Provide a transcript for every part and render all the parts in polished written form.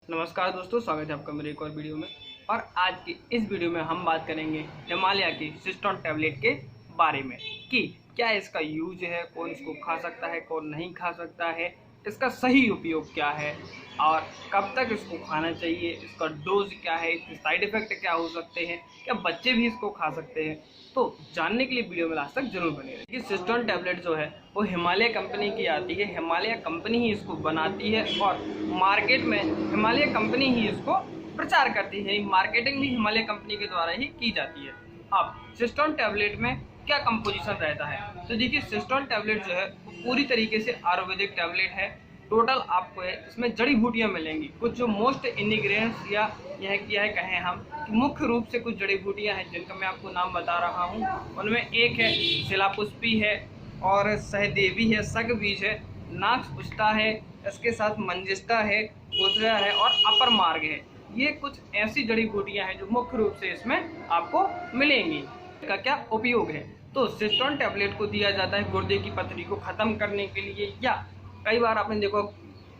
नमस्कार दोस्तों, स्वागत है आपका मेरे एक और वीडियो में। और आज की इस वीडियो में हम बात करेंगे हिमालय की सिस्टोन टैबलेट के बारे में कि क्या इसका यूज है, कौन इसको खा सकता है, कौन नहीं खा सकता है, इसका सही उपयोग क्या है और कब तक इसको खाना चाहिए, इसका डोज क्या है, इसके साइड इफेक्ट क्या हो सकते हैं, क्या बच्चे भी इसको खा सकते हैं। तो जानने के लिए वीडियो में लास्ट तक जरूर बने रहिए। ये सिस्टोन टैबलेट जो है वो हिमालय कंपनी की आती है। हिमालय कंपनी ही इसको बनाती है और मार्केट में हिमालय कंपनी ही इसको प्रचार करती है। मार्केटिंग भी हिमालय कंपनी के द्वारा ही की जाती है। अब सिस्टोन टैबलेट में क्या कंपोजिशन रहता है, तो देखिए सिस्टोन टैबलेट जो है वो पूरी तरीके से आयुर्वेदिक टैबलेट है। टोटल आपको इसमें जड़ी बूटियाँ मिलेंगी। कुछ जो मोस्ट इंग्रेडिएंट्स या यह क्या है कहें हम, मुख्य रूप से कुछ जड़ी बूटियाँ हैं जिनका मैं आपको नाम बता रहा हूँ। उनमें एक है शिलापुष्पी है और सहदेवी है, सग बीज है, नाक्स उष्टा है, इसके साथ मंजिष्ठा है, गोसरा है और अपर मार्ग है। ये कुछ ऐसी जड़ी बूटियाँ हैं जो मुख्य रूप से इसमें आपको मिलेंगी। इसका क्या उपयोग है, तो सिस्टोन टैबलेट को दिया जाता है गुर्दे की पथरी को खत्म करने के लिए। या कई बार आपने देखो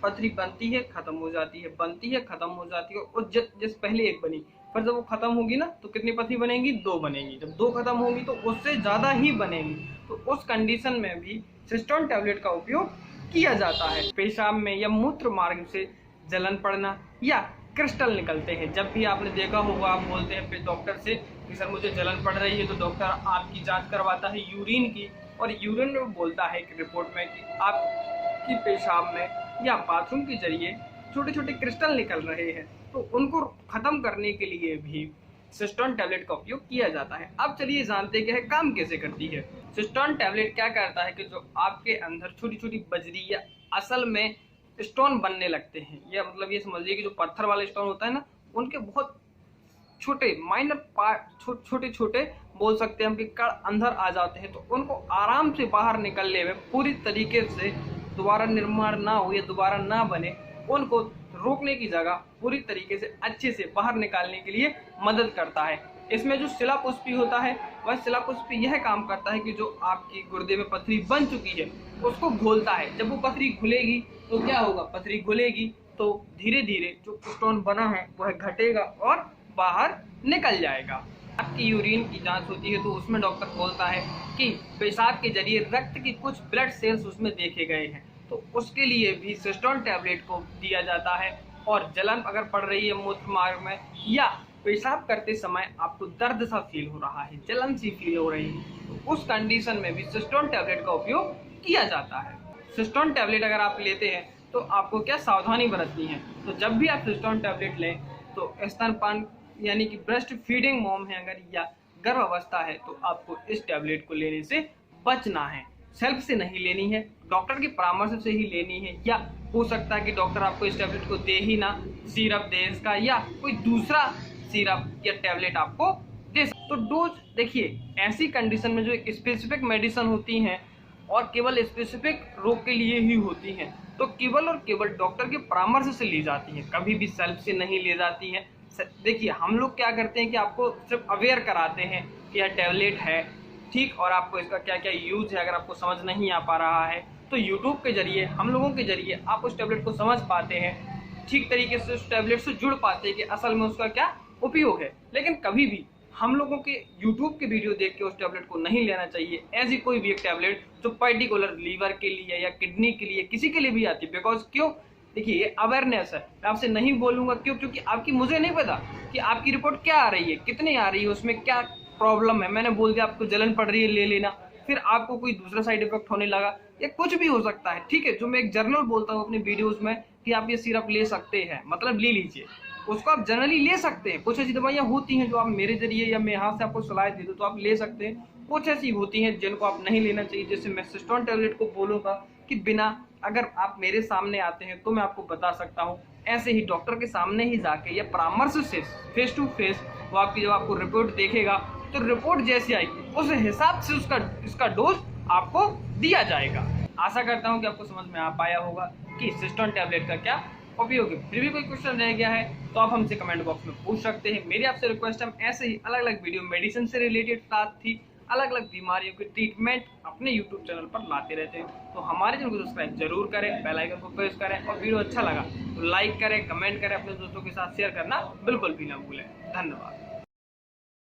पथरी बनती है खत्म हो जाती है, बनती है खत्म हो जाती है, और जिस पहले एक बनी पर जब वो खत्म होगी ना तो कितनी पथरी बनेगी, 2 बनेगी। जब 2 खत्म होगी तो उससे ज़्यादा ही बनेगी। तो उस कंडीशन में भी सिस्टोन टैबलेट का उपयोग किया जाता है। पेशाब में या मूत्र मार्ग से जलन पड़ना या क्रिस्टल निकलते हैं। जब भी आपने देखा होगा, आप बोलते हैं डॉक्टर से कि सर मुझे जलन पड़ रही है, तो डॉक्टर आपकी जांच करवाता है यूरिन की, और यूरिन में बोलता है कि रिपोर्ट में कि आपकी पेशाब में या बाथरूम के जरिए छोटे छोटे क्रिस्टल निकल रहे हैं। तो उनको खत्म करने के लिए भी सिस्टोन टैबलेट का उपयोग किया जाता है। अब चलिए जानते हैं काम कैसे करती है। सिस्टोन टैबलेट क्या करता है कि जो आपके अंदर छोटी छोटी बजरी या असल में स्टोन बनने लगते हैं, या मतलब ये समझिए कि जो पत्थर वाले स्टोन होता है ना, उनके बहुत छोटे माइनर पार्ट, छोटे छोटे बोल सकते हैं हम कि कण अंदर आ जाते हैं। तो उनको आराम से बाहर निकलने में पूरी तरीके से दोबारा निर्माण ना हो या दोबारा ना बने, उनको रोकने की जगह पूरी तरीके से अच्छे से बाहर निकालने के लिए मदद करता है। इसमें जो शिलापुष्पी होता है वह शिलापुष्पी यह काम करता है कि जो आपकी गुर्दे में पथरी बन चुकी है उसको घोलता है। जब वो पथरी घुलेगी तो क्या होगा, पथरी घुलेगी तो धीरे धीरे जो स्टोन बना है वह घटेगा और बाहर निकल जाएगा। आपकी यूरिन की जांच होती है तो उसमें डॉक्टर बोलता है कि पेशाब के जरिए रक्त की कुछ ब्लड सेल्स उसमें देखे गए हैं, तो उसके लिए भी सिस्टोन टैबलेट को दिया जाता है। और जलन अगर पड़ रही है मूत्र मार्ग में या पेशाब करते समय आपको दर्द सा फील हो रहा है, जलन सी फील हो रही है, तो उस कंडीशन में भी सिस्टोन टैबलेट का उपयोग किया जाता है। सिस्टोन टैबलेट अगर आप लेते हैं तो आपको क्या सावधानी बरतनी है, तो जब भी आप सिस्टोन टैबलेट लें तो स्तनपान यानी कि ब्रेस्ट फीडिंग मॉम है अगर या गर्भ अवस्था है तो आपको इस टैबलेट को लेने से बचना है। सेल्फ से नहीं लेनी है, डॉक्टर की परामर्श से ही लेनी है। या हो सकता है कि डॉक्टर आपको इस टैबलेट को दे ही ना, सिरप दे इसका या कोई दूसरा सिरप या टैबलेट आपको दे। तो डोज देखिए, ऐसी कंडीशन में जो स्पेसिफिक मेडिसिन होती हैं और केवल स्पेसिफिक रोग के लिए ही होती हैं, तो केवल और केवल डॉक्टर के परामर्श से ली जाती हैं, कभी भी सेल्फ से नहीं ले जाती हैं। देखिए हम लोग क्या करते हैं कि आपको सिर्फ अवेयर कराते हैं कि यह टैबलेट है, ठीक, और आपको इसका क्या क्या यूज है अगर आपको समझ नहीं आ पा रहा है तो यूट्यूब के जरिए, हम लोगों के जरिए आप उस टैबलेट को समझ पाते हैं, ठीक तरीके से उस टैबलेट से जुड़ पाते हैं कि असल में उसका क्या उपयोग है। लेकिन कभी भी हम लोगों के यूट्यूब के वीडियो देख के उस टैबलेट को नहीं लेना चाहिए। ऐसी कोई भी एक टैबलेट जो पर्टिकुलर लीवर के लिए या किडनी के लिए किसी के लिए भी आती है, बिकॉज क्यों, देखिए ये अवेयरनेस है। मैं आपसे नहीं बोलूँगा क्यों, क्योंकि आपकी मुझे नहीं पता कि आपकी रिपोर्ट क्या आ रही है, कितनी आ रही है, उसमें क्या प्रॉब्लम है। मैंने बोल दिया आपको जलन पड़ रही है ले लेना, फिर आपको कोई दूसरा साइड इफेक्ट होने लगा, ये कुछ भी हो सकता है। ठीक है, जो मैं एक जर्नल बोलता हूँ अपनी वीडियोस में कि आप ये सिरप ले सकते हैं, मतलब ले लीजिए, उसको आप जनरली ले सकते हैं। कुछ ऐसी दवाइयाँ होती हैं जो आप मेरे जरिए या मैं यहाँ से आपको सलाह दे दूँ तो आप ले सकते हैं, कुछ ऐसी होती हैं जिनको आप नहीं लेना चाहिए। जैसे मैं सिस्टोन टैबलेट को बोलूँगा कि बिना, अगर आप मेरे सामने आते हैं तो मैं आपको बता सकता हूँ, ऐसे ही डॉक्टर के सामने ही जाके या परामर्श से फेस टू फेस वो आपकी जब आपको रिपोर्ट देखेगा तो रिपोर्ट जैसी आएगी उस हिसाब से इसका डोज आपको दिया जाएगा। आशा करता हूँ कि आपको समझ में आ पाया होगा कि सिस्टोन टैबलेट का क्या उपयोग है। फिर भी कोई क्वेश्चन रह गया है तो आप हमसे कमेंट बॉक्स में पूछ सकते हैं। मेरी आपसे रिक्वेस्ट है, हम ऐसे ही अलग अलग वीडियो मेडिसिन से रिलेटेड साथ ही अलग अलग बीमारियों के ट्रीटमेंट अपने यूट्यूब चैनल पर लाते रहते हैं। तो हमारे चैनल को सब्सक्राइब जरूर करें, बेल आइकन को प्रेस करें और वीडियो अच्छा लगा तो लाइक करें, कमेंट करें, अपने दोस्तों के साथ शेयर करना बिल्कुल भी ना भूलें। धन्यवाद।